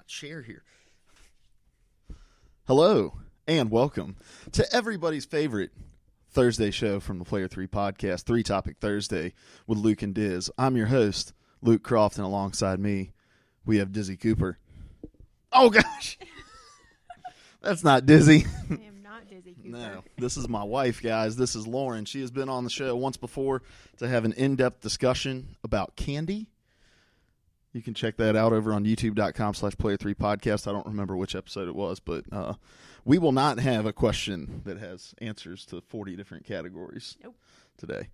chair here. Hello, and welcome to everybody's favorite Thursday show from the Player 3 podcast, 3 Topic Thursday with Luke and Diz. I'm your host, Luke Croft, and alongside me, we have Dizzy Cooper. Oh, gosh! That's not Dizzy. I am not Dizzy Cooper. No, this is my wife, guys. This is Lauren. She has been on the show once before to have an in-depth discussion about candy. You can check that out over on youtube.com/player3podcast. I don't remember which episode it was, but we will not have a question that has answers to 40 different categories today.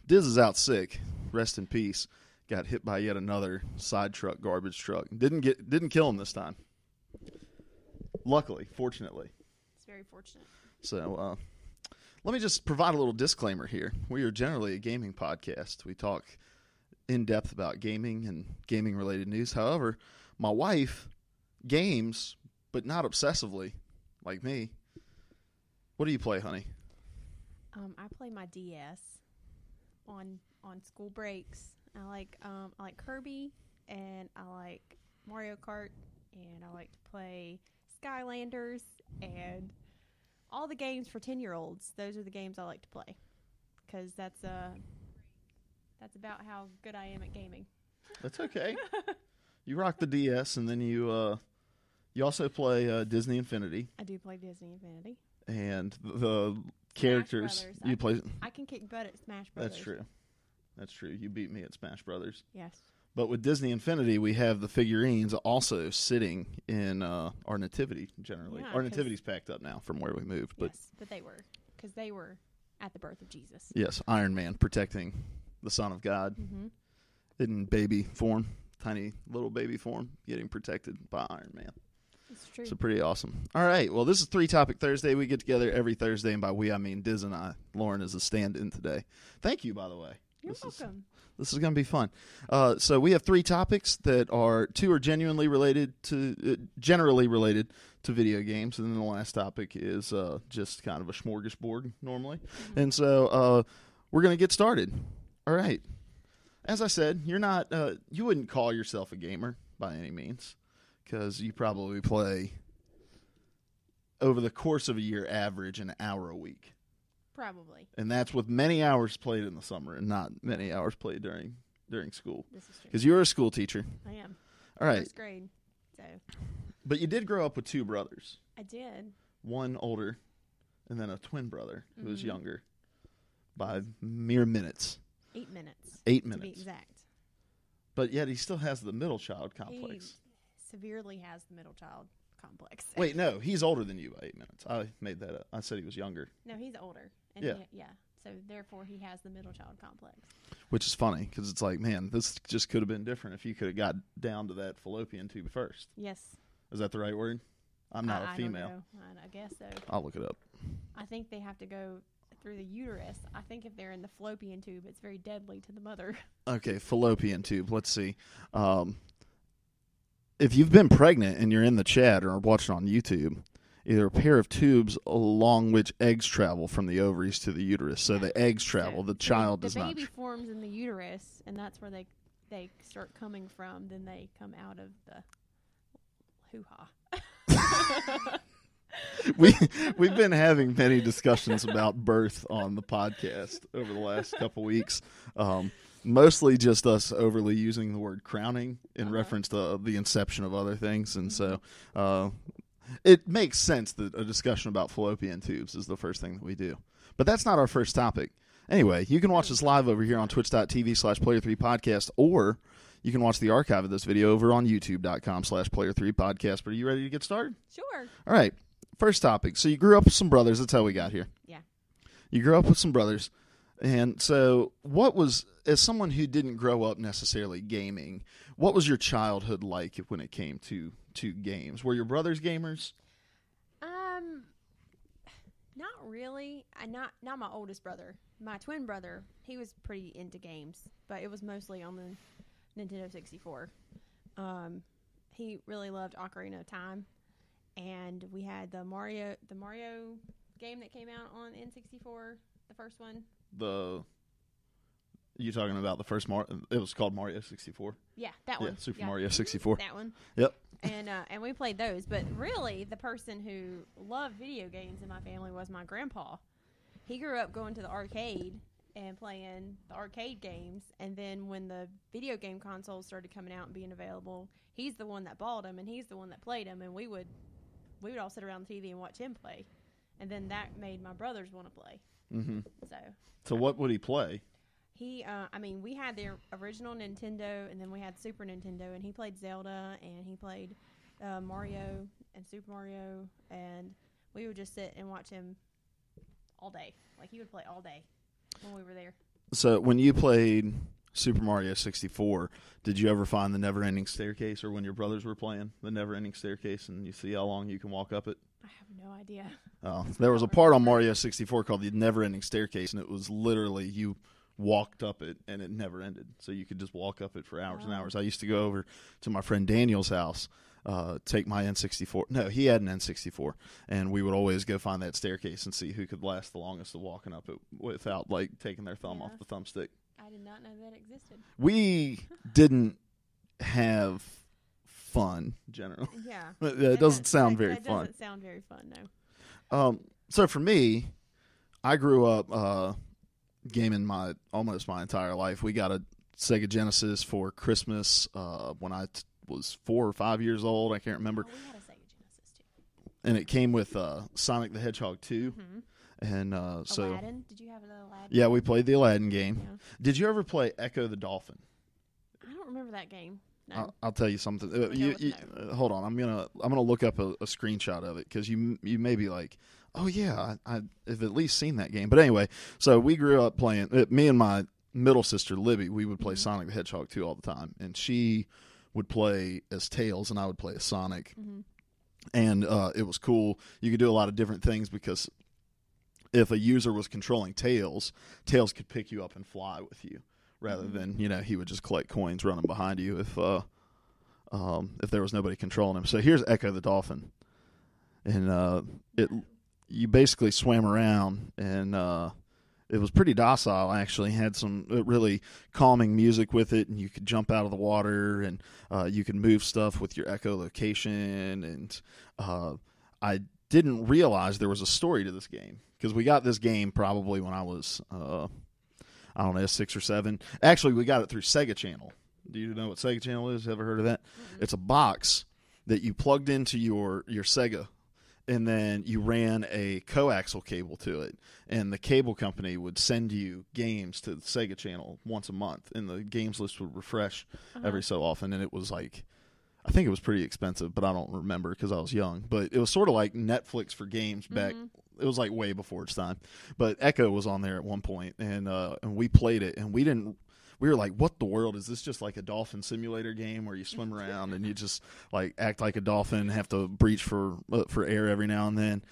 Diz is out sick. Rest in peace. Got hit by yet another side truck, garbage truck. Didn't kill him this time. Luckily, fortunately. It's very fortunate. So let me just provide a little disclaimer here. We are generally a gaming podcast. We talk in depth about gaming and gaming related news. However, my wife games, but not obsessively like me. What do you play, honey? I play my DS on school breaks. I like Kirby, and I like Mario Kart, and I like to play Skylanders, and all the games for 10-year-olds. Those are the games I like to play, because that's about how good I am at gaming. That's okay. You rock the DS, and then you also play Disney Infinity. I do play Disney Infinity. And the characters you play. I can kick butt at Smash Brothers. That's true. You beat me at Smash Brothers. Yes. But with Disney Infinity, we have the figurines also sitting in our nativity. Generally, our nativity's packed up now from where we moved. But yes, but they were at the birth of Jesus. Yes, Iron Man protecting the Son of God in baby form, tiny little baby form, getting protected by Iron Man. It's true. So pretty awesome. All right, well, this is 3 Topic Thursday. We get together every Thursday, and by we, I mean Diz and I. Lauren is a stand-in today. Thank you, by the way. You're welcome. This is going to be fun. So we have 3 topics that are 2 are generally related to video games, and then the last topic is just kind of a smorgasbord normally. Mm-hmm. And so we're going to get started. All right. As I said, you're not you wouldn't call yourself a gamer by any means, because you probably play over the course of a year average an hour a week. Probably. And that's with many hours played in the summer and not many hours played during school. This is true. Because you're a school teacher. I am. All right. First grade. So. But you did grow up with 2 brothers. I did. One older, and then a twin brother who was younger by mere minutes. 8 minutes. 8 minutes. To be exact. But yet he still has the middle child complex. He severely has the middle child complex. Wait, no, he's older than you by 8 minutes. I made that up. I said he was younger. No, he's older. And yeah. So therefore he has the middle child complex. Which is funny, because it's like, man, this just could have been different if you could have got down to that fallopian tube first. Yes. Is that the right word? I'm not a female. I don't know. I guess so. I'll look it up. I think they have to go through the uterus. I think if they're in the fallopian tube, it's very deadly to the mother. Okay, fallopian tube. Let's see. If you've been pregnant and you're in the chat or watching on YouTube, either a pair of tubes along which eggs travel from the ovaries to the uterus. So the eggs travel, the child does not. The baby forms in the uterus, and that's where they start coming from. Then they come out of the hoo-ha. We've been having many discussions about birth on the podcast over the last couple weeks. Mostly just us overly using the word crowning in reference to the inception of other things. And so it makes sense that a discussion about fallopian tubes is the first thing that we do. But that's not our first topic. Anyway, you can watch this live over here on twitch.tv/player3podcast, or you can watch the archive of this video over on youtube.com/player3podcast. But are you ready to get started? Sure. All right. First topic. So you grew up with some brothers. That's how we got here. Yeah. You grew up with some brothers. And so what was, as someone who didn't grow up necessarily gaming, what was your childhood like when it came to games? Were your brothers gamers? Not really. Not my oldest brother. My twin brother, he was pretty into games, but it was mostly on the Nintendo 64. He really loved Ocarina of Time, and we had the Mario game that came out on N64, the first one. You talking about the first Mario? It was called Mario 64. Yeah, that one. Yeah, Super Mario 64. That one. Yep. And we played those. But really, the person who loved video games in my family was my grandpa. He grew up going to the arcade and playing the arcade games. And then when the video game consoles started coming out and being available, he's the one that bought them, and he's the one that played them. And we would all sit around the TV and watch him play. And then that made my brothers want to play. Mm-hmm. So what would he play? He, we had the original Nintendo, and then we had Super Nintendo, and he played Zelda, and he played Mario and Super Mario, and we would just sit and watch him all day. Like, he would play all day when we were there. So when you played Super Mario 64, did you ever find the never-ending staircase, or when your brothers were playing the never-ending staircase, and you see how long you can walk up it? I have no idea. Oh, there was a part on Mario 64 called the never-ending staircase, and it was literally you walked up it, and it never ended. So you could just walk up it for hours and hours. I used to go over to my friend Daniel's house, take my N64. No, he had an N64, and we would always go find that staircase and see who could last the longest of walking up it without, like, taking their thumb off the thumbstick. I did not know that existed. We didn't have fun, generally. Yeah. It doesn't sound very fun. That doesn't sound very fun, no. So for me, I grew up gaming almost my entire life. We got a Sega Genesis for Christmas when I was 4 or 5 years old. I can't remember. Oh, we had a Sega Genesis too. And it came with Sonic the Hedgehog 2. Mm-hmm. And so Aladdin? Did you have the Aladdin? Yeah, we played the Aladdin game. Yeah. Did you ever play Echo the Dolphin? I don't remember that game. No. I'll tell you something. Hold on. I'm gonna look up a screenshot of it, because you may be like, oh yeah, I've at least seen that game. But anyway, so we grew up playing. Me and my middle sister Libby, we would play Sonic the Hedgehog 2 all the time, and she would play as Tails, and I would play as Sonic. Mm-hmm. And it was cool. You could do a lot of different things, because if a user was controlling Tails, Tails could pick you up and fly with you, rather than, he would just collect coins running behind you if there was nobody controlling him. So here's Echo the Dolphin, and you basically swam around, and it was pretty docile, actually. Had some really calming music with it, and you could jump out of the water, and you could move stuff with your echolocation. And I didn't realize there was a story to this game, because we got this game probably when I was, 6 or 7. Actually, we got it through Sega Channel. Do you know what Sega Channel is? Ever heard of that? Mm-hmm. It's a box that you plugged into your Sega, and then you ran a coaxial cable to it, and the cable company would send you games to the Sega Channel once a month, and the games list would refresh every so often. And it was like, I think it was pretty expensive, but I don't remember because I was young. But it was sort of like Netflix for games back. It was like way before its time. But Echo was on there at one point, and we played it, and we were like, what the world? Is this just like a dolphin simulator game where you swim around and you just like act like a dolphin and have to breach for air every now and then?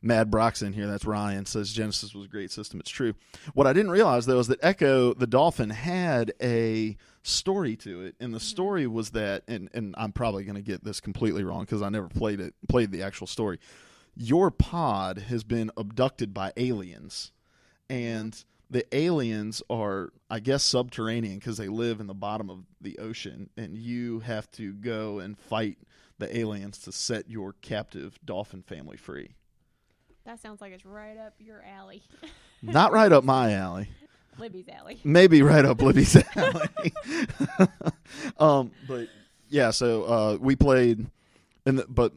Mad Brock's in here, that's Ryan, says Genesis was a great system. It's true. What I didn't realize, though, is that Echo the Dolphin had a story to it, and the story was that, and I'm probably going to get this completely wrong because I never played the actual story. Your pod has been abducted by aliens, and the aliens are, I guess, subterranean because they live in the bottom of the ocean, and you have to go and fight the aliens to set your captive dolphin family free. That sounds like it's right up your alley. Not right up my alley. Libby's alley. Maybe right up Libby's alley. But yeah, so we played, but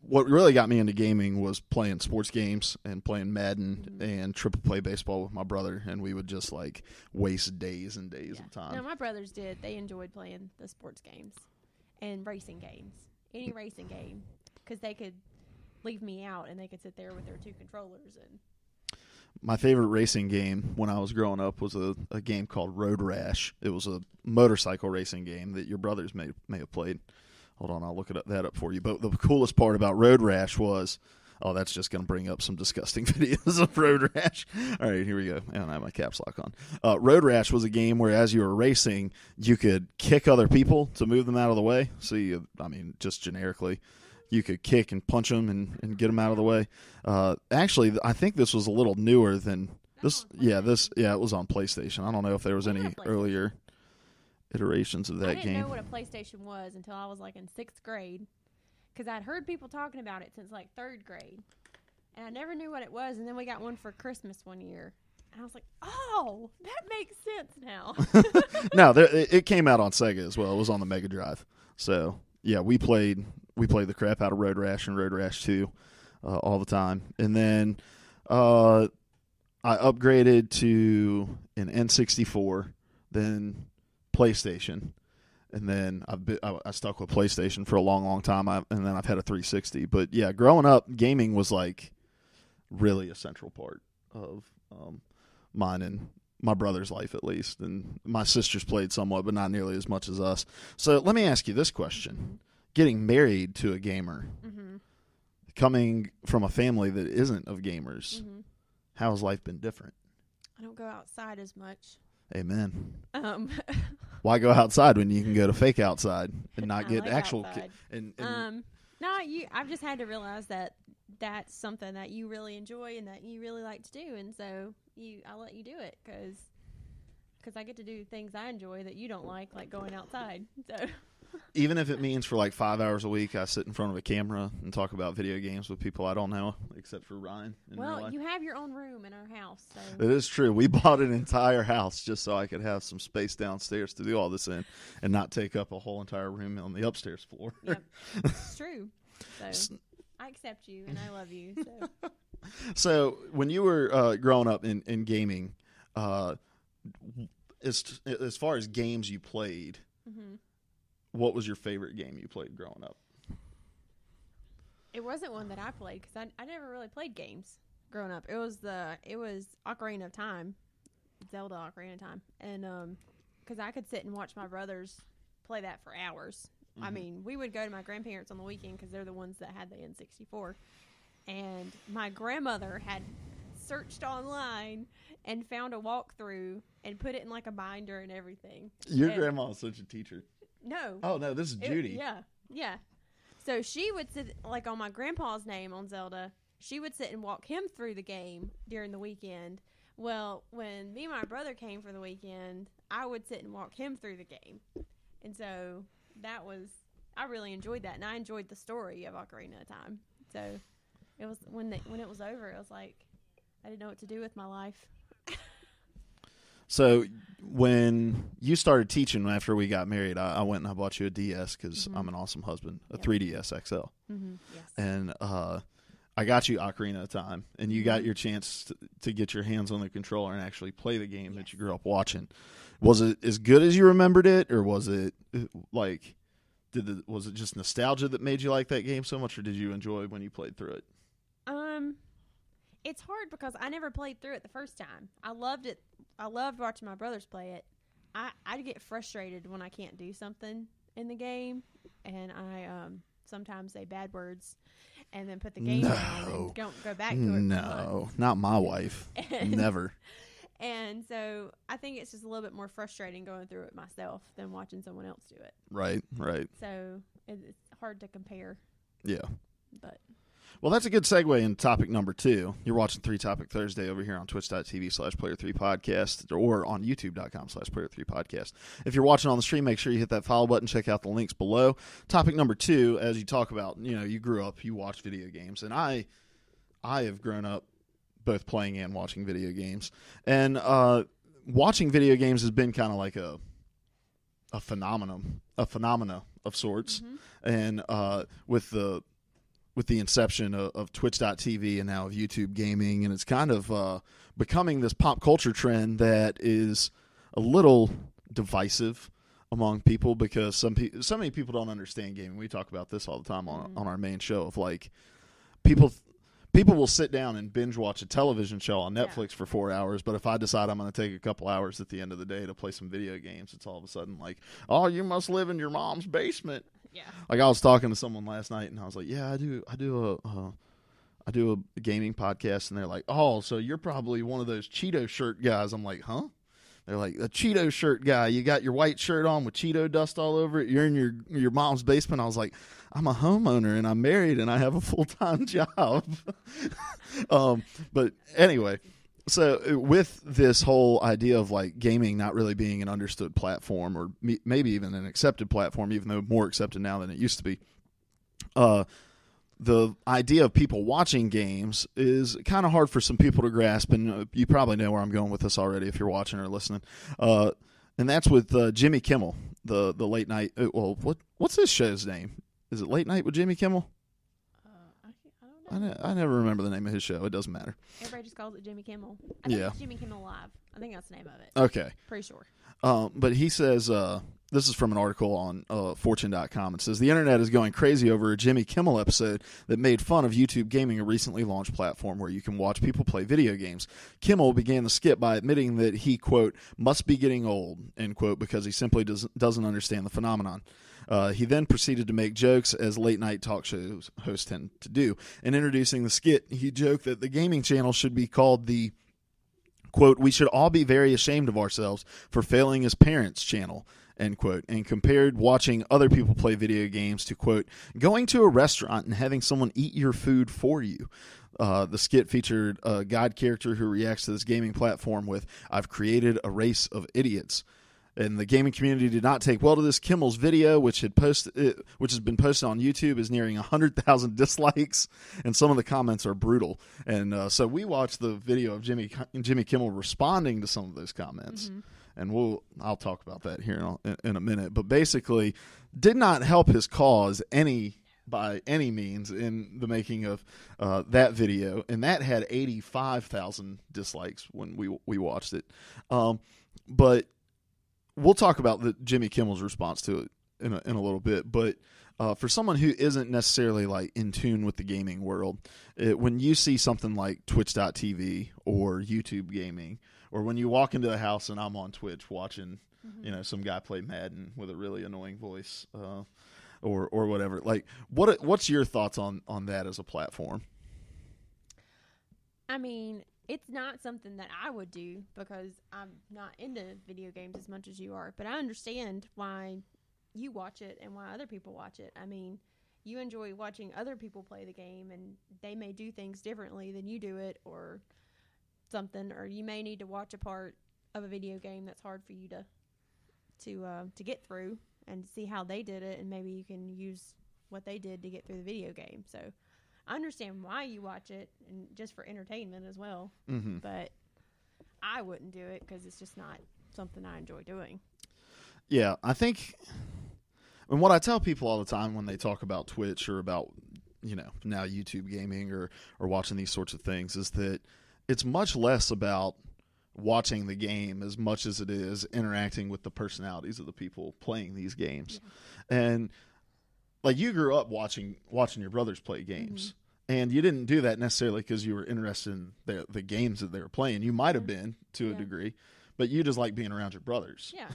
what really got me into gaming was playing sports games and playing Madden and triple play baseball with my brother, and we would just like waste days and days of time. No, my brothers did. They enjoyed playing the sports games and racing games, any racing game, because they could leave me out and they could sit there with their 2 controllers. And my favorite racing game when I was growing up was a game called Road Rash. It was a motorcycle racing game that your brothers may have played. Hold on, I'll look that up for you. But the coolest part about Road Rash was, that's just going to bring up some disgusting videos of Road Rash. All right, here we go. I don't have my caps lock on. Road Rash was a game where as you were racing, you could kick other people to move them out of the way. So, just generically, you could kick and punch them and get them out of the way. Actually, I think this was a little newer than... It was on PlayStation. I don't know if there was any earlier iterations of that game. I didn't know what a PlayStation was until I was like in 6th grade, because I'd heard people talking about it since like 3rd grade, and I never knew what it was. And then we got one for Christmas one year, and I was like, "Oh, that makes sense now." No, it came out on Sega as well. It was on the Mega Drive. So yeah, we played the crap out of Road Rash and Road Rash 2 all the time, and then I upgraded to an N64, then PlayStation, and then I stuck with PlayStation for a long, long time, and then I've had a 360. But yeah, growing up, gaming was like really a central part of mine and my brother's life, at least. And my sisters played somewhat, but not nearly as much as us. So let me ask you this question. Mm-hmm. Getting married to a gamer, mm-hmm. coming from a family that isn't of gamers, mm-hmm. how has life been different? I don't go outside as much. Amen. Why go outside when you can go to fake outside and not get like actual? I've just had to realize that that's something that you really enjoy and that you really like to do, and so I'll let you do it because I get to do things I enjoy that you don't like going outside. So even if it means for like 5 hours a week, I sit in front of a camera and talk about video games with people I don't know, except for Ryan. Well, you have your own room in our house. So. It is true. We bought an entire house just so I could have some space downstairs to do all this in and not take up a whole entire room on the upstairs floor. Yep. It's true. So I accept you and I love you. So, so when you were growing up in gaming, as far as games you played, mm-hmm. what was your favorite game you played growing up? It wasn't one that I played because I never really played games growing up. It was Ocarina of Time, Zelda Ocarina of Time, and because I could sit and watch my brothers play that for hours. Mm-hmm. I mean, we would go to my grandparents on the weekend because they're the ones that had the N64, and my grandmother had searched online and found a walkthrough and put it in like a binder and everything. Your grandma is such a teacher. No. Oh, no, this is Judy. Yeah. So she would sit, like on my grandpa's name on Zelda, she would sit and walk him through the game during the weekend. Well, when me and my brother came for the weekend, I would sit and walk him through the game. And so I really enjoyed that. And I enjoyed the story of Ocarina of Time. So it was, when it was over, it was like, I didn't know what to do with my life. So when you started teaching after we got married, I went and I bought you a DS because mm-hmm. I'm an awesome husband, a 3DS XL. Mm-hmm. Yes. And I got you Ocarina of Time, and you mm-hmm. got your chance to get your hands on the controller and actually play the game that you grew up watching. Was it as good as you remembered it, or was it like, was it just nostalgia that made you like that game so much, or did you enjoy when you played through it? It's hard because I never played through it the first time. I loved it. I loved watching my brothers play it. I get frustrated when I can't do something in the game, and I sometimes say bad words and then put the game down and don't go back to it. No, not my wife. Never. And so I think it's just a little bit more frustrating going through it myself than watching someone else do it. Right. So it's hard to compare. Yeah. But. Well, that's a good segue into topic number 2. You're watching 3 Topic Thursday over here on twitch.tv/player3podcast or on youtube.com/player3podcast. If you're watching on the stream, make sure you hit that follow button. Check out the links below. Topic number 2, as you talk about, you grew up, you watched video games, and I have grown up both playing and watching video games. And watching video games has been kind of like a phenomena of sorts. Mm-hmm. And with the inception of Twitch.tv and now of YouTube gaming, and it's kind of becoming this pop culture trend that is a little divisive among people because so many people don't understand gaming. We talk about this all the time on our main show of like people will sit down and binge watch a television show on Netflix for 4 hours, but if I decide I'm going to take a couple hours at the end of the day to play some video games, it's all of a sudden like, oh, you must live in your mom's basement. Yeah. Like I was talking to someone last night, and I was like, "Yeah, I do a gaming podcast," and they're like, "Oh, so you're probably one of those Cheeto shirt guys." I'm like, "Huh?" They're like, "A Cheeto shirt guy. You got your white shirt on with Cheeto dust all over it. You're in your mom's basement." I was like, "I'm a homeowner, and I'm married, and I have a full-time job." But anyway, So with this whole idea of like gaming not really being an understood platform, or maybe even an accepted platform, even though more accepted now than it used to be, the idea of people watching games is kind of hard for some people to grasp, and you probably know where I'm going with this already if you're watching or listening. And that's with Jimmy Kimmel, the late night. Well, what's his show's name? Is it Late Night with Jimmy Kimmel? I don't know. I never remember the name of his show. It doesn't matter. Everybody just calls it Jimmy Kimmel. I think it's Jimmy Kimmel Live. I think that's the name of it. Okay. Pretty sure. But he says, this is from an article on Fortune.com. It says, the internet is going crazy over a Jimmy Kimmel episode that made fun of YouTube Gaming, a recently launched platform where you can watch people play video games. Kimmel began the skit by admitting that he, quote, must be getting old, end quote, because he simply doesn't understand the phenomenon. He then proceeded to make jokes, as late-night talk show hosts tend to do. In introducing the skit, he joked that the gaming channel should be called the, quote, we should all be very ashamed of ourselves for failing as parents channel, end quote, and compared watching other people play video games to, quote, going to a restaurant and having someone eat your food for you. The skit featured a God character who reacts to this gaming platform with, I've created a race of idiots. And the gaming community did not take well to this. Kimmel's video, which has been posted on YouTube, is nearing 100,000 dislikes, and some of the comments are brutal. And so we watched the video of Jimmy Kimmel responding to some of those comments, and I'll talk about that here in a minute. But basically, did not help his cause by any means in the making of that video, and that had 85,000 dislikes when we watched it. But we'll talk about Jimmy Kimmel's response to it in a little bit, but for someone who isn't necessarily like in tune with the gaming world, when you see something like Twitch.tv or YouTube Gaming, or when you walk into a house and I'm on Twitch watching, some guy play Madden with a really annoying voice, or whatever, like what's your thoughts on that as a platform? I mean, it's not something that I would do because I'm not into video games as much as you are. But I understand why you watch it and why other people watch it. I mean, you enjoy watching other people play the game, and they may do things differently than you do it or something. Or you may need to watch a part of a video game that's hard for you to get through and see how they did it, and maybe you can use what they did to get through the video game. So I understand why you watch it, and just for entertainment as well. Mm-hmm. But I wouldn't do it because it's just not something I enjoy doing. Yeah, I think, and what I tell people all the time when they talk about Twitch or about, now YouTube Gaming or watching these sorts of things, is that it's much less about watching the game as much as it is interacting with the personalities of the people playing these games. Yeah. And like, you grew up watching your brothers play games, and you didn't do that necessarily because you were interested in the games that they were playing. You might have been to a degree, but you just like being around your brothers. Yeah.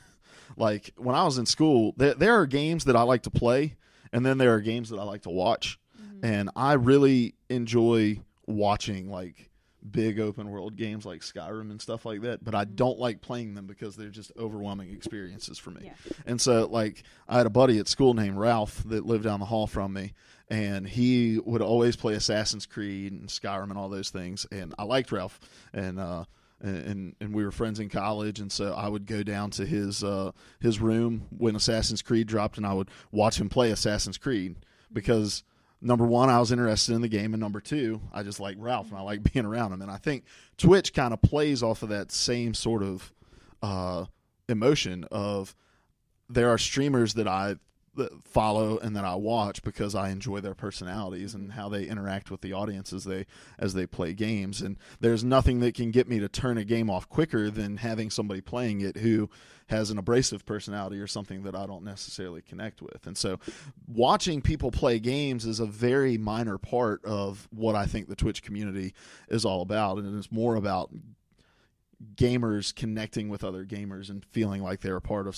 Like, when I was in school, there are games that I like to play, and then there are games that I like to watch. Mm-hmm. And I really enjoy watching, like, big open world games like Skyrim and stuff like that, but I don't like playing them because they're just overwhelming experiences for me. Yeah. And so, like, I had a buddy at school named Ralph that lived down the hall from me, and he would always play Assassin's Creed and Skyrim and all those things, and I liked Ralph, and we were friends in college, and so I would go down to his room when Assassin's Creed dropped, and I would watch him play Assassin's Creed because, number one, I was interested in the game, and number two, I just like Ralph, and I like being around him. And I think Twitch kind of plays off of that same sort of emotion of, there are streamers that I follow and that I watch because I enjoy their personalities and how they interact with the audience as they play games. And there's nothing that can get me to turn a game off quicker than having somebody playing it who has an abrasive personality or something that I don't necessarily connect with. And so watching people play games is a very minor part of what I think the Twitch community is all about. And it's more about gamers connecting with other gamers and feeling like they're a part of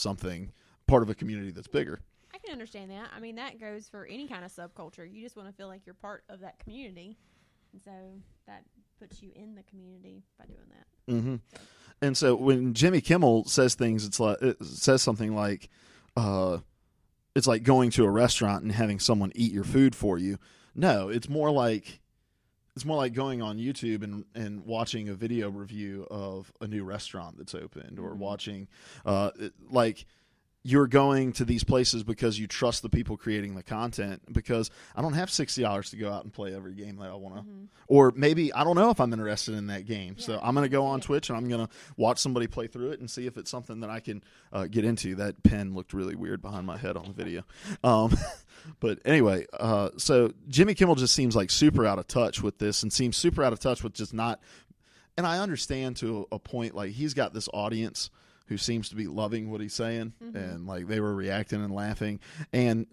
a community that's bigger. I can understand that. I mean, that goes for any kind of subculture. You just want to feel like you're part of that community. And so that puts you in the community by doing that. Mm-hmm. And so when Jimmy Kimmel says things, it says something like, it's like going to a restaurant and having someone eat your food for you. No, it's more like it's more like going on YouTube and watching a video review of a new restaurant that's opened, or watching like you're going to these places because you trust the people creating the content, because I don't have $60 to go out and play every game that I want to. Or maybe I don't know if I'm interested in that game. So I'm going to go on Twitch and I'm going to watch somebody play through it and see if it's something that I can get into. That pen looked really weird behind my head on the video. But anyway, so Jimmy Kimmel just seems like super out of touch with this, and seems super out of touch with just not – and I understand to a point, like, he's got this audience – who seems to be loving what he's saying, and like they were reacting and laughing. And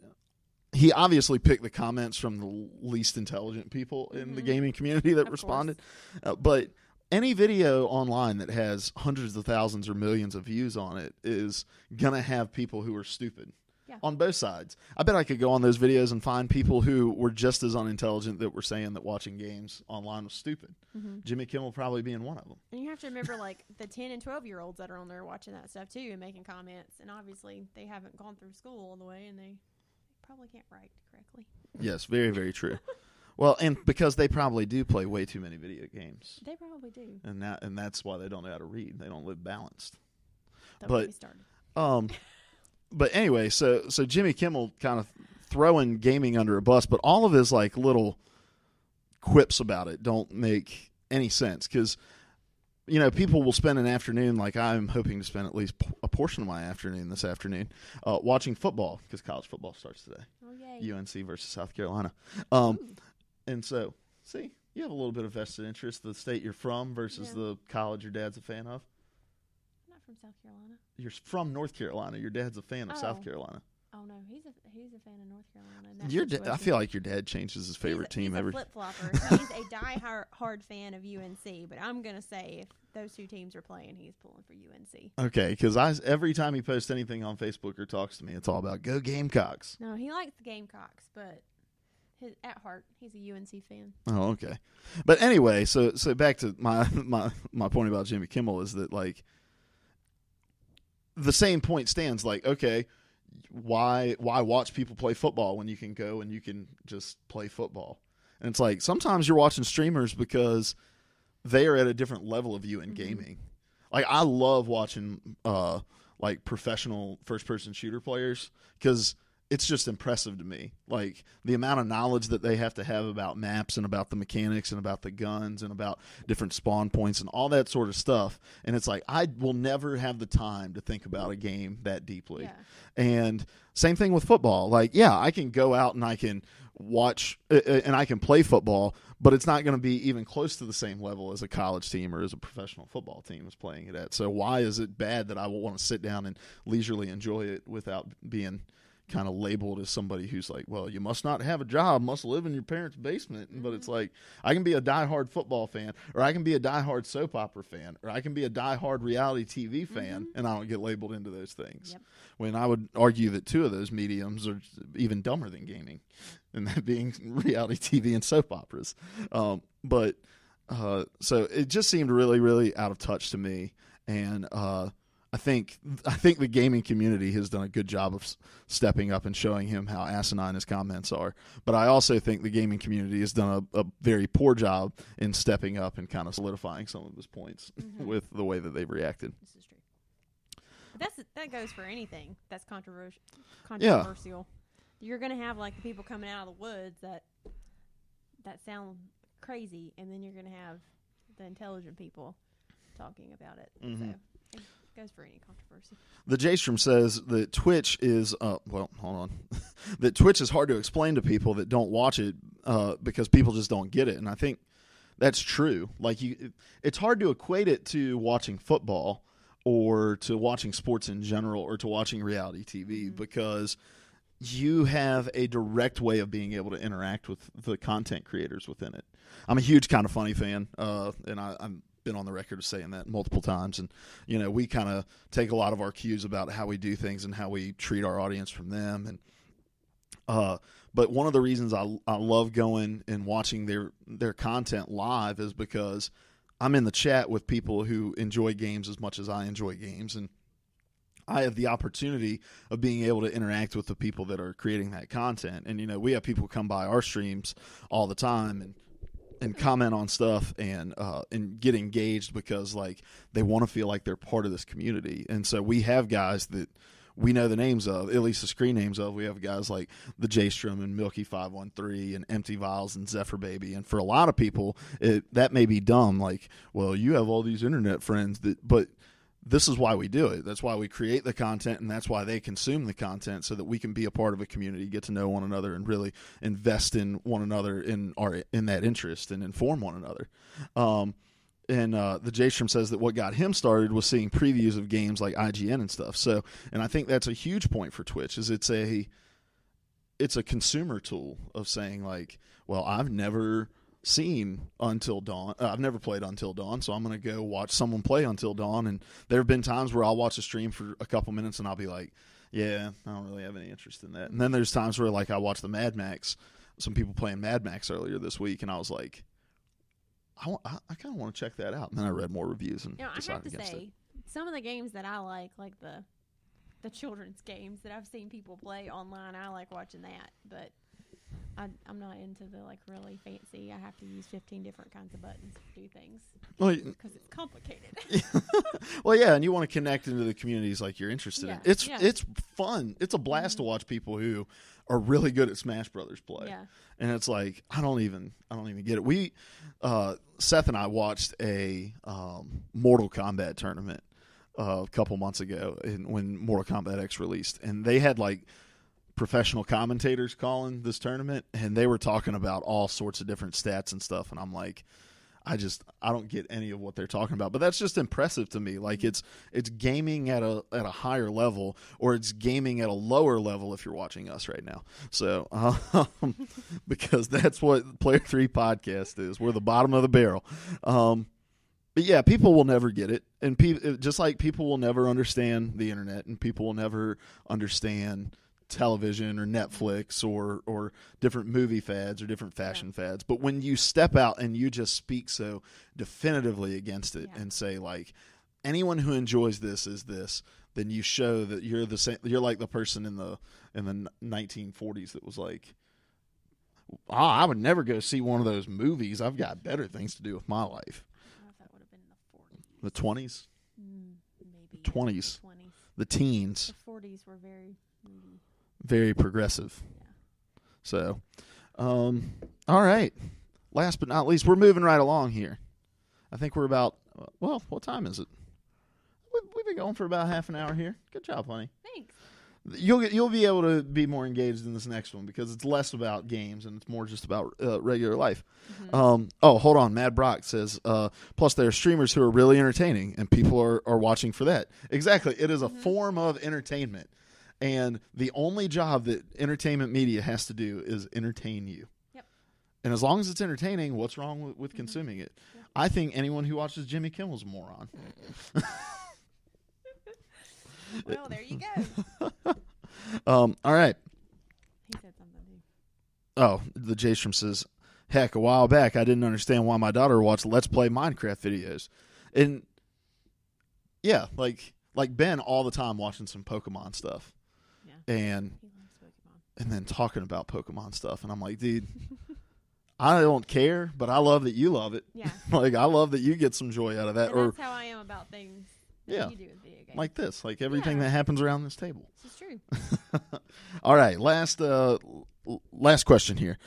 he obviously picked the comments from the least intelligent people in the gaming community that responded. But any video online that has hundreds of thousands or millions of views on it is going to have people who are stupid. On both sides. I bet I could go on those videos and find people who were just as unintelligent that were saying that watching games online was stupid. Jimmy Kimmel probably being one of them. And you have to remember, like, the 10 and 12-year-olds that are on there watching that stuff, too, and making comments. And obviously, they haven't gone through school all the way, and they probably can't write correctly. Yes, very, very true. Well, and because they probably do play way too many video games. They probably do. And that's why they don't know how to read. They don't live balanced. Don't get me started. But anyway, so Jimmy Kimmel kind of throwing gaming under a bus, but all of his like little quips about it don't make any sense, because people will spend an afternoon, like I'm hoping to spend at least a portion of my afternoon this afternoon, watching football, because college football starts today. Oh yay! UNC versus South Carolina, and so see, you have a little bit of vested interest, the state you're from versus the college your dad's a fan of. From South Carolina. You're from North Carolina. Your dad's a fan of South Carolina. Oh no, he's a fan of North Carolina. I feel like your dad changes his favorite team every. He's a flip-flopper. He's a die-hard fan of UNC, but I'm gonna say if those two teams are playing, he's pulling for UNC. Okay, because every time he posts anything on Facebook or talks to me, it's all about go Gamecocks. No, he likes the Gamecocks, but at heart, he's a UNC fan. Oh, okay. But anyway, so back to my point about Jimmy Kimmel is that, like, the same point stands, like, okay, why watch people play football when you can go and you can just play football? And it's like, sometimes you're watching streamers because they are at a different level of you in gaming. Like, I love watching like professional first-person shooter players, because it's just impressive to me. Like, the amount of knowledge that they have to have about maps and about the mechanics and about the guns and about different spawn points and all that sort of stuff. And it's like, I will never have the time to think about a game that deeply. Yeah. And same thing with football. Like, yeah, I can go out and I can watch and I can play football, but it's not going to be even close to the same level as a college team or as a professional football team is playing it at. So why is it bad that I will want to sit down and leisurely enjoy it without being kind of labeled as somebody who's like, well, you must not have a job, must live in your parents' basement. But it's like, I can be a diehard football fan, or I can be a diehard soap opera fan, or I can be a diehard reality TV fan, and I don't get labeled into those things. Yep. When I would argue that two of those mediums are even dumber than gaming, and that being reality TV and soap operas. So it just seemed really, really out of touch to me. And I think the gaming community has done a good job of stepping up and showing him how asinine his comments are. But I also think the gaming community has done a very poor job in stepping up and kind of solidifying some of his points with the way that they've reacted. This is true. But that goes for anything that's controversial. Yeah. You're going to have, like, the people coming out of the woods that sound crazy, and then you're going to have the intelligent people talking about it. So it goes for any controversy. The J-Strom says that Twitch is hold on. That Twitch is hard to explain to people that don't watch it because people just don't get it. And I think that's true. Like, it's hard to equate it to watching football or to watching sports in general or to watching reality TV because you have a direct way of being able to interact with the content creators within it. I'm a huge Kind of Funny fan, and I'm been on the record of saying that multiple times. And, we kind of take a lot of our cues about how we do things and how we treat our audience from them. And, but one of the reasons I love going and watching their content live is because I'm in the chat with people who enjoy games as much as I enjoy games. And I have the opportunity of being able to interact with the people that are creating that content. And, we have people come by our streams all the time, and and comment on stuff and get engaged because like they want to feel like they're part of this community. And so we have guys that we know the names of, at least the screen names of. We have guys like the J-Strom and Milky 513 and Empty Vials and Zephyr Baby. And for a lot of people, that may be dumb. Like, well, you have all these internet friends but this is why we do it. That's why we create the content, and that's why they consume the content, so that we can be a part of a community, get to know one another, and really invest in one another in that interest and inform one another. And the J-Strom says that what got him started was seeing previews of games like IGN and stuff. So, and I think that's a huge point for Twitch, is it's a consumer tool of saying like, well, I've never seen Until Dawn. I've never played Until Dawn, so I'm going to go watch someone play Until Dawn. And there have been times where I'll watch a stream for a couple minutes and I'll be like, yeah, I don't really have any interest in that. And then there's times where like I watched the Mad Max, some people playing Mad Max earlier this week, and I was like, I kind of want to check that out. And then I read more reviews and decided against it. I have to say, some of the games that I like the children's games that I've seen people play online, I like watching that. But I'm not into the like really fancy. I have to use 15 different kinds of buttons to do things because it's complicated. Well, yeah, and you want to connect into the communities like you're interested in. It's fun. It's a blast to watch people who are really good at Smash Brothers play. Yeah. And it's like I don't even get it. We Seth and I watched a Mortal Kombat tournament a couple months ago when Mortal Kombat X released, and they had like professional commentators calling this tournament, and they were talking about all sorts of different stats and stuff, and I'm like, I don't get any of what they're talking about, but that's just impressive to me. Like it's gaming at a higher level, or it's gaming at a lower level if you're watching us right now. So because that's what Player 3 Podcast is. We're the bottom of the barrel. But yeah, people will never get it, and just like people will never understand the internet, and people will never understand television or Netflix or different movie fads or different fashion fads. But when you step out and you just speak so definitively against it and say like, anyone who enjoys this is this, then you show that you're the same. You're like the person in the 1940s that was like, I would never go see one of those movies. I've got better things to do with my life. I don't know if that would have been the 40s. The 20s? Maybe. 20s. The teens. The 40s were very progressive. Yeah. So, all right. Last but not least, we're moving right along here. I think we're about, well, what time is it? We've been going for about half an hour here. Good job, honey. Thanks. You'll be able to be more engaged in this next one because it's less about games and it's more just about regular life. Mm-hmm. Hold on. Mad Brock says, plus there are streamers who are really entertaining and people are watching for that. Exactly. It is a form of entertainment. And the only job that entertainment media has to do is entertain you. Yep. And as long as it's entertaining, what's wrong with consuming it? Yep. I think anyone who watches Jimmy Kimmel's a moron. Well, there you go. All right. He said something, too. Oh, the J-Strom says, heck, a while back I didn't understand why my daughter watched Let's Play Minecraft videos. And, yeah, like Ben all the time watching some Pokemon stuff. And then talking about Pokemon stuff. And I'm like, dude, I don't care, but I love that you love it. Yeah. Like, I love that you get some joy out of that. And that's how I am about things that you do with video games. Like this. Like everything that happens around this table. This is true. All right. Last question here.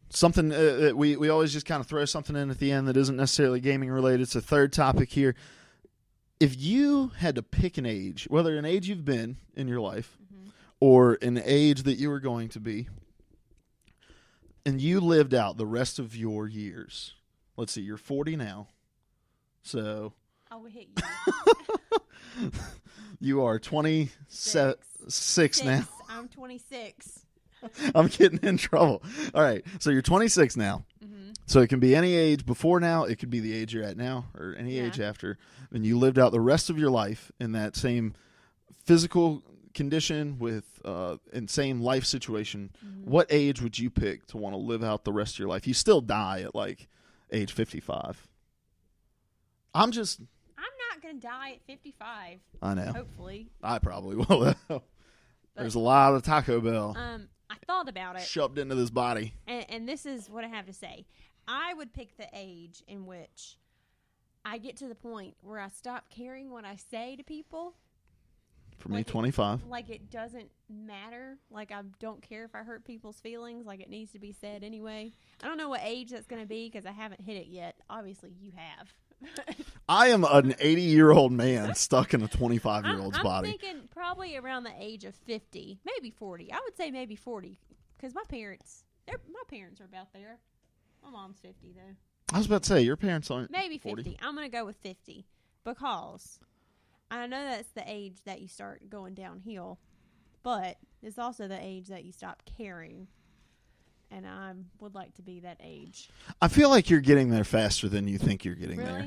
Something we always just kind of throw something in at the end that isn't necessarily gaming related. It's a third topic here. If you had to pick an age, whether an age you've been in your life, or an age that you were going to be, and you lived out the rest of your years. Let's see, you're 40 now. So I will hit you. You are 26 now. I'm 26. I'm getting in trouble. All right, so you're 26 now. Mm-hmm. So it can be any age before now. It could be the age you're at now or any age after. And you lived out the rest of your life in that same physical condition with and same life situation. Mm-hmm. What age would you pick to want to live out the rest of your life? You still die at like age 55. I'm not going to die at 55. I know. Hopefully. I probably will. There's a lot of Taco Bell. I thought about it. Shoved into this body. And this is what I have to say. I would pick the age in which I get to the point where I stop caring what I say to people. For me, 25. Like it doesn't matter. Like I don't care if I hurt people's feelings. Like it needs to be said anyway. I don't know what age that's going to be because I haven't hit it yet. Obviously, you have. I am an 80-year-old man stuck in a 25-year-old's body. I'm thinking probably around the age of 50, maybe 40. I would say maybe 40 because my parents are about there. My mom's 50 though. I was about to say your parents aren't. Maybe 40. 50. I'm going to go with 50 because I know that's the age that you start going downhill, but it's also the age that you stop caring. And I would like to be that age. I feel like you're getting there faster than you think you're getting Really? there.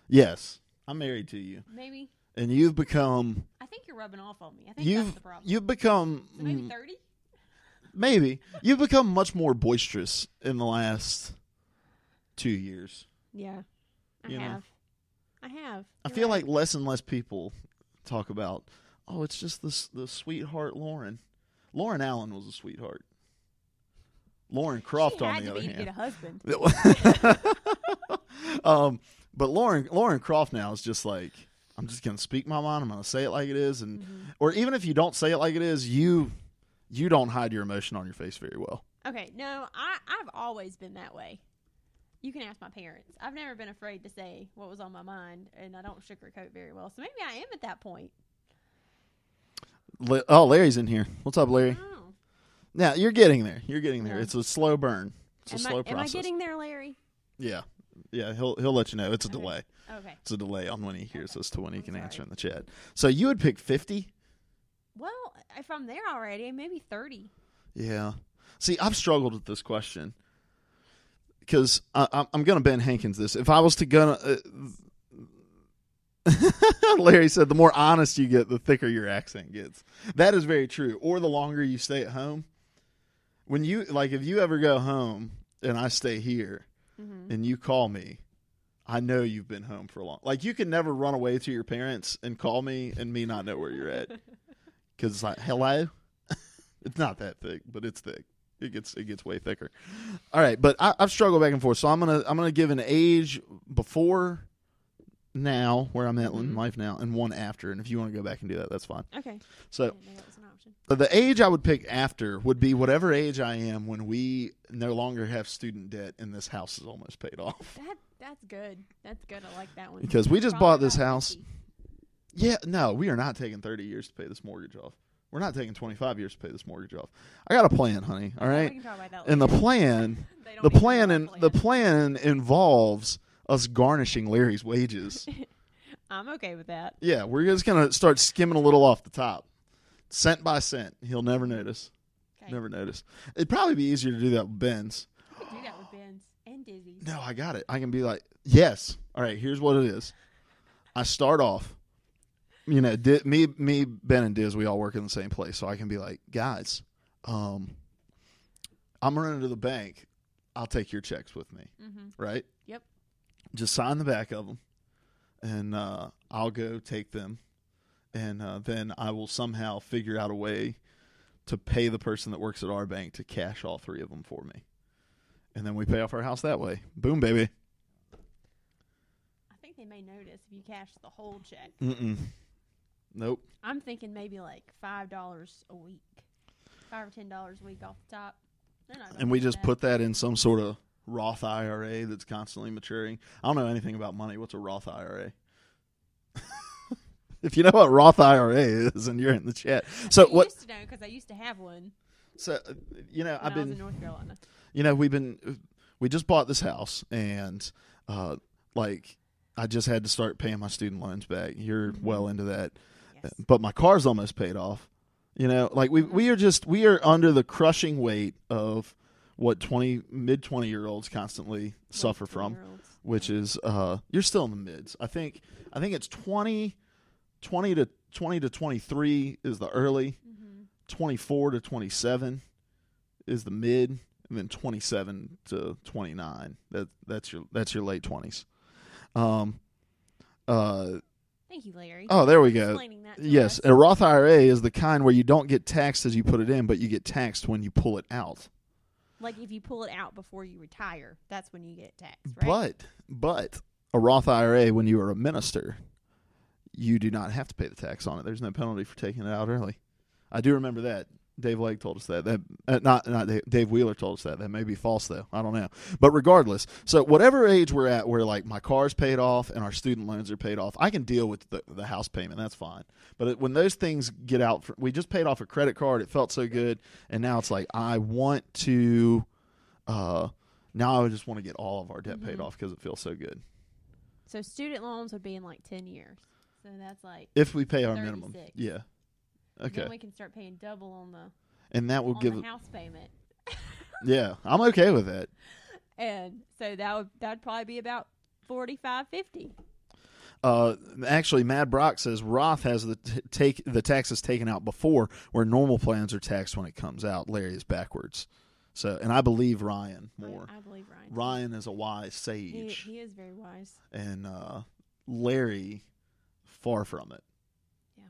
Yes. I'm married to you. Maybe. And you've become... I think you're rubbing off on me. I think that's the problem. You've become... So maybe 30? Maybe. You've become much more boisterous in the last 2 years. Yeah. I You know? have. I have. I You're feel right. like less and less people talk about, oh, it's just the sweetheart Lauren. Lauren Allen was a sweetheart. Lauren Croft, she on had the to other be to get a hand. husband. But Lauren Croft now is just like, I'm just going to speak my mind. I'm going to say it like it is. And or even if you don't say it like it is, you don't hide your emotion on your face very well. Okay, no, I've always been that way. You can ask my parents. I've never been afraid to say what was on my mind, and I don't sugarcoat very well. So maybe I am at that point. Larry's in here. What's up, Larry? Oh. Now, you're getting there. You're getting there. Yeah. It's a slow burn. It's a slow Am I process. getting there, Larry? Yeah. Yeah, he'll let you know. It's a Okay. delay. Okay. It's a delay on when he hears us to when he I'm can answer sorry. in the chat. So you would pick 50? Well, if I'm there already, maybe 30. Yeah. See, I've struggled with this question because I'm going to Ben Hankins this. If I was to Larry said, the more honest you get, the thicker your accent gets. That is very true. Or the longer you stay at home. When you, like, if you ever go home and I stay here and you call me, I know you've been home for a long. Like, you can never run away to your parents and call me and me not know where you're at. Because it's like, hello? It's not that thick, but it's thick. It gets way thicker. All right, but I've struggled back and forth. So I'm gonna give an age before now, where I'm at in life now, and one after. And if you want to go back and do that, that's fine. Okay. So I didn't know that was an option. the age I would pick after would be whatever age I am when we no longer have student debt and this house is almost paid off. That's good. That's good. I like that one. Because we just Probably bought this about house. 50. Yeah, no, we are not taking 30 years to pay this mortgage off. We're not taking 25 years to pay this mortgage off. I got a plan, honey. All We right, can talk about that and the later. plan, They don't the need to plan, know and our the plan involves us garnishing Larry's wages. I'm okay with that. Yeah, we're just gonna start skimming a little off the top, cent by cent. He'll never notice. Okay. Never notice. It'd probably be easier to do that with Ben's. You could do that with Ben's and Dizzy's. No, I got it. I can be like, yes. All right, here's what it is. I start off, you know, me, Ben, and Diz, we all work in the same place. So I can be like, guys, I'm running to the bank. I'll take your checks with me, right? Yep. Just sign the back of them, and I'll go take them. And then I will somehow figure out a way to pay the person that works at our bank to cash all three of them for me. And then we pay off our house that way. Boom, baby. I think they may notice if you cash the whole check. Mm-mm. Nope. I'm thinking maybe like $5 a week, $5 or $10 a week off the top. They're not gonna And we do just that. put that in some sort of Roth IRA that's constantly maturing. I don't know anything about money. What's a Roth IRA? If you know what Roth IRA is, and you're in the chat. So I what? used to know because I used to have one So you know, when I was in North Carolina. You know, we just bought this house, and like I just had to start paying my student loans back. You're well into that, Yes. but my car's almost paid off. You know, like we are under the crushing weight of what mid 20-year-olds constantly suffer from, 20-year-olds. which is you're still in the mids. I think it's 20 to 23 is the early, 24 to 27 is the mid, and then 27 to 29 that's your late 20s. Thank you, Larry. Oh, there we for go. explaining that to Yes, us. a Roth IRA is the kind where you don't get taxed as you put it in, but you get taxed when you pull it out. Like if you pull it out before you retire, that's when you get taxed, right? But a Roth IRA, when you are a minister, you do not have to pay the tax on it. There's no penalty for taking it out early. I do remember that. Dave Legg told us that. Not Dave Wheeler told us that. That may be false, though. I don't know. But regardless, so whatever age we're at, where like my car's paid off and our student loans are paid off, I can deal with the house payment. That's fine. But when those things get out, we just paid off a credit card. It felt so good. And now it's like I want to now I just want to get all of our debt paid off because it feels so good. So student loans would be in like 10 years. So that's like if we pay our 36. minimum. Yeah. Okay. Then we can start paying double on the and that will give the house payment. Yeah, I'm okay with that. And so that'd probably be about $45.50. Actually, Mad Brock says Roth has the taxes taken out before, where normal plans are taxed when it comes out. Larry is backwards. So, and I believe Ryan more. I believe Ryan. Ryan is a wise sage. He is very wise. And Larry, far from it. Yeah.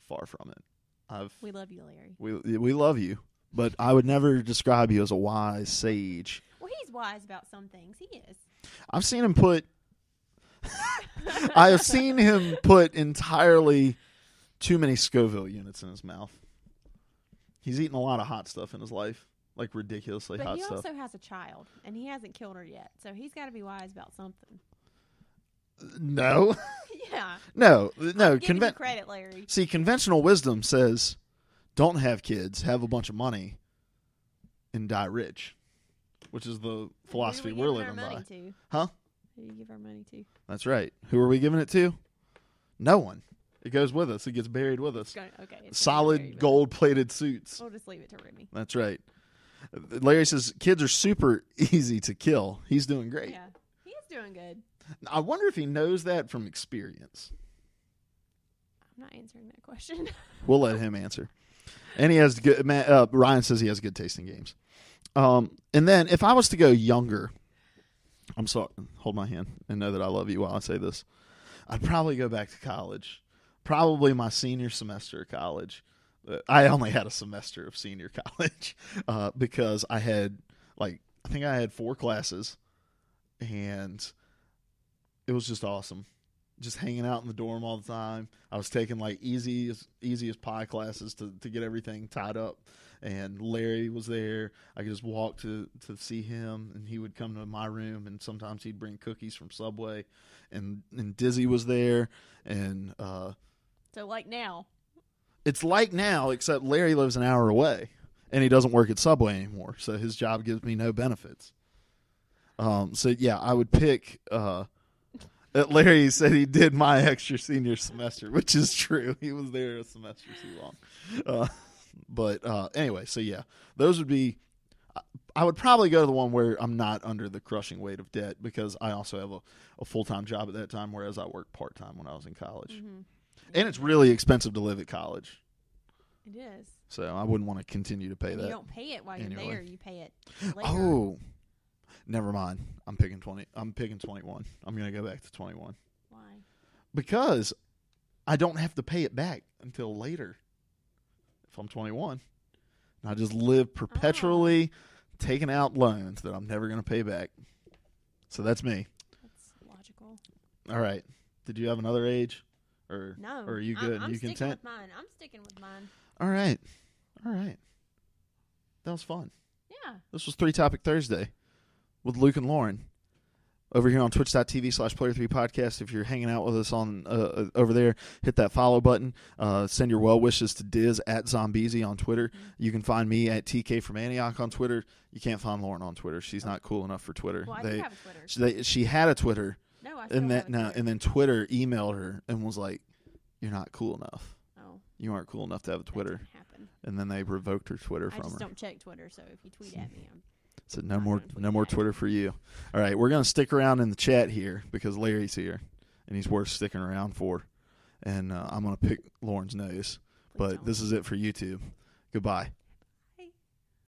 Far from it. We love you, Larry. We love you, but I would never describe you as a wise sage. Well, he's wise about some things. He is. I've seen him put. I have seen him put entirely too many Scoville units in his mouth. He's eaten a lot of hot stuff in his life, like ridiculously hot stuff. But he also has a child, and he hasn't killed her yet, so he's got to be wise about something. No. Yeah. No. Give you credit, Larry. See, conventional wisdom says, don't have kids, have a bunch of money, and die rich, which is the philosophy we're living by. To? Huh? Who do you give our money to? That's right. Who are we giving it to? No one. It goes with us. It gets buried with us. Okay. Solid gold-plated suits. We'll just leave it to Remy. That's right. Larry says kids are super easy to kill. He's doing great. Yeah, he is doing good. I wonder if he knows that from experience. I'm not answering that question. We'll let him answer. And he has good. Ryan says he has good taste in games. And then if I was to go younger, I'm sorry. Hold my hand and know that I love you while I say this. I'd probably go back to college. Probably my senior semester of college. I only had a semester of senior college because I had I think I had 4 classes, and it was just awesome. Just hanging out in the dorm all the time. I was taking easy as pie classes to get everything tied up. And Larry was there. I could just walk to see him, and he would come to my room, and sometimes he'd bring cookies from Subway. And Dizzy was there. And so like now. It's like now, except Larry lives an hour away, and he doesn't work at Subway anymore. So his job gives me no benefits. So yeah, I would pick. Larry said he did my extra senior semester, which is true. He was there a semester too long. But anyway, so yeah, those would be. I would probably go to the one where I'm not under the crushing weight of debt, because I also have a full-time job at that time, whereas I worked part-time when I was in college. Mm-hmm. And it's really expensive to live at college. It is. So I wouldn't want to continue to pay that. You don't pay it while you're there. You pay it later. Oh, never mind. I'm picking 20. I'm picking 21. I'm going to go back to 21. Why? Because I don't have to pay it back until later if I'm 21. And I just live perpetually taking out loans that I'm never going to pay back. So that's me. That's logical. All right. Did you have another age? No. Or are you good? I'm you sticking content? with mine. I'm sticking with mine. All right. That was fun. Yeah. This was 3 Topic Thursday with Luke and Lauren over here on twitch.tv/player3podcast. If you're hanging out with us on over there, hit that follow button. Send your well wishes to Diz at Zombeezy on Twitter. Mm-hmm. You can find me at TK from Antioch on Twitter. You can't find Lauren on Twitter. She's not cool enough for Twitter. Well, I do have a Twitter. She had a Twitter. No, I still have a Twitter. And then Twitter emailed her and was like, "You're not cool enough. Oh, you aren't cool enough to have a Twitter." That didn't happen. And then they revoked her Twitter from her. I just don't check Twitter, so if you tweet at me, So no more Twitter for you. All right, we're gonna stick around in the chat here because Larry's here, and he's worth sticking around for. And I'm gonna pick Lauren's nose, but this is it for YouTube. Goodbye.